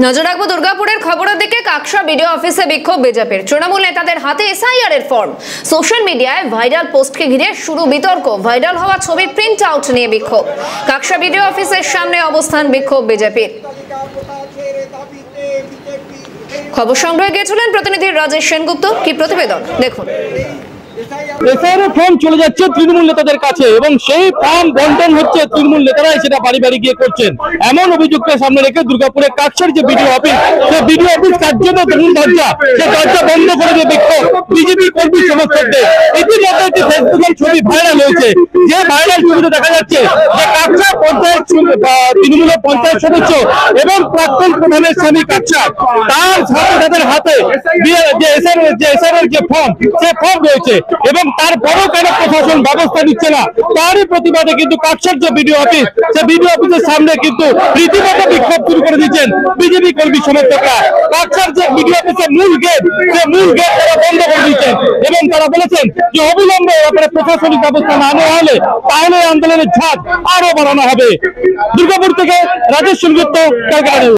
নজর রাখবো দুর্গাপুরের খবরের দিকে। কাকসা বিডিও অফিসে বিক্ষোভ বিজেপির। তৃণমূল নেতাদের হাতে এসআইআর এর ফর্ম। সোশ্যাল মিডিয়ায় ভাইরাল পোস্টকে ঘিরে শুরু বিতর্ক। ভাইরাল হওয়া ছবির প্রিন্ট আউট নিয়ে বিক্ষোভ। কাকসা বিডিও অফিসের সামনে অবস্থান বিক্ষোভ বিজেপির। খবর সংগ্রহে গিয়েছিলেন প্রতিনিধি রাজেশ সেনগুপ্ত। কি প্রতিবেদন দেখুন। এসআইআর ফর্ম চলে যাচ্ছে তৃণমূল নেতাদের কাছে এবং সেই ফর্ম বন্টন হচ্ছে তৃণমূল নেতারাই সেটা বাড়ি বাড়ি গিয়ে করছেন। এমন অভিযোগকে সামনে রেখে দুর্গাপুরের কাকসার যে বিডিও অফিস, সেই বিডিও অফিস কার্যত দরজা বন্ধ করে দিয়ে বিক্ষোভ বিজেপি কর্মী সমর্থকদের। ইতিমধ্যে একটি ফেসবুকের ছবি ভাইরাল হয়েছে। যে ভাইরাল ছবিতে দেখা যাচ্ছে যে কাকসা পঞ্চায়েত তৃণমূলের পঞ্চায়েত সদস্য এবং প্রাক্তন প্রধানের স্বামী কাকসা তার সাথে তাদের হাতে যে এসআইআর যে ফর্ম, সেই ফর্ম রয়েছে এবং তারপরেও কেন প্রশাসন ব্যবস্থা নিচ্ছে না, তারই প্রতিবাদে কিন্তু কাকসার যে বিডিও অফিস, সেই বিডিও অফিসের সামনে কিন্তু রীতিমতো বিক্ষোভ শুরু করে দিচ্ছেন বিজেপি কর্মী সমর্থকরা। কাকসার যে বিডিও অফিসের মূল গেট, সেই মূল গেট তারা বন্ধ করে দিচ্ছেন এবং তারা বলেছেন যে অবিলম্বে ব্যাপারে প্রশাসনিক ব্যবস্থা না নেওয়া হলে তাহলে আন্দোলনের ঝাঁজ আরো বাড়ানো হবে। দুর্গাপুর থেকে রাজেশ সেনগুপ্ত, ক্যালকাটা।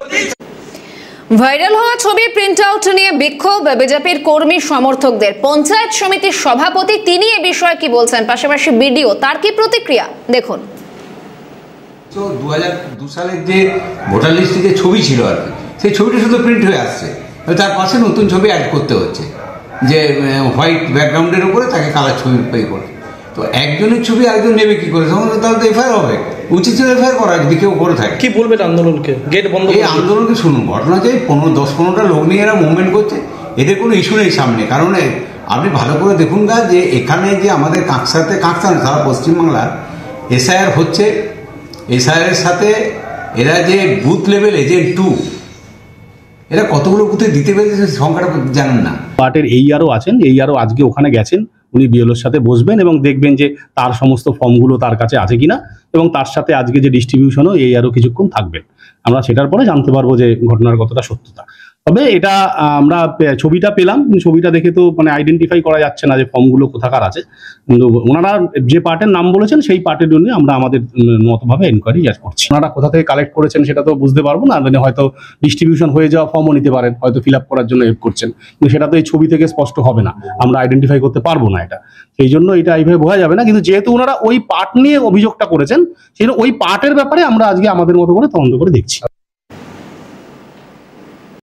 ভাইরাল হওয়া ছবির প্রিন্ট আউট নিয়ে বিক্ষোভ বিজেপির কর্মী সমর্থকদের। পঞ্চায়েত সমিতির সভাপতি তিনি এ বিষয়ে কি বলছেন, পাশাপাশি বিডিও তার কি প্রতিক্রিয়া দেখুন। 2002 সালের যে ভোটার লিস্টে যে ছবি ছিল আর কি, সেই ছবিটা শুধু প্রিন্ট হয়ে আসছে, তার পাশে নতুন ছবি অ্যাড করতে হচ্ছে যে হোয়াইট ব্যাকগ্রাউন্ডের উপরে তাকে কালার ছবি পে করে। তো একজনের ছবি আরেকজন নেবে কি করে? তাহলে তো এফআইআর হবে, উচিত ছিল এফআইআর করা যদি কেউ করে থাকে। কি বলবেন আন্দোলনকে? গেট বন্ধ। এই আন্দোলনকে শুনুন, ঘটনা যে 10-15টা লোক নিয়ে এরা মুভমেন্ট করছে, এদের কোনো ইস্যু নেই সামনে। কারণ আপনি ভালো করে দেখুন না যে এখানে যে আমাদের কাকসা সারা পশ্চিমবাংলার এসআইআর হচ্ছে, এসআইআরের সাথে এরা যে বুথ লেভেল এজেন্ট 2, এরা কতগুলো বুথে দিতে পেরেছে সংখ্যাটা জানেন না। পার্টির এইআরও আছেন, এইআরও আজকে ওখানে গেছেন, উনি বিএলওর সাথে বসবেন এবং দেখবেন যে তার সমস্ত ফর্মগুলো তার কাছে আছে কিনা এবং তার সাথে আজকে যে ডিস্ট্রিবিউশনও এইআরও কিছুক্ষণ থাকবেন। আমরা সেটার পরে জানতে পারবো যে ঘটনার কতটা সত্যতা। তবে এটা আমরা ছবিটা পেলাম, ছবিটা দেখে তো আইডেন্টিফাই করা যাচ্ছে না যে ফর্মগুলো কোথাকার আছে, কিন্তু ওনারা যে পার্টের নাম বলেছেন সেই পার্টের জন্য আমরা আমাদের মতভাবে এনকোয়ারি করছি। ওনারা কোথা থেকে কালেক্ট করেছেন সেটা তো বুঝতে পারবো না, হয়তো ডিস্ট্রিবিউশন হয়ে যাওয়া ফর্মও নিতে পারেন, হয়তো ফিল আপ করার জন্য হেল্প করছেন, কিন্তু সেটা তো এই ছবি থেকে স্পষ্ট হবে না, আমরা আইডেন্টিফাই করতে পারবো না এটা। সেই জন্য এটা এইভাবে বোঝা যাবে না, কিন্তু যেহেতু ওনারা ওই পার্ট নিয়ে অভিযোগটা করেছেন, সেই ওই পার্টের ব্যাপারে আমরা আজকে আমাদের মতো করে তদন্ত করে দেখছি।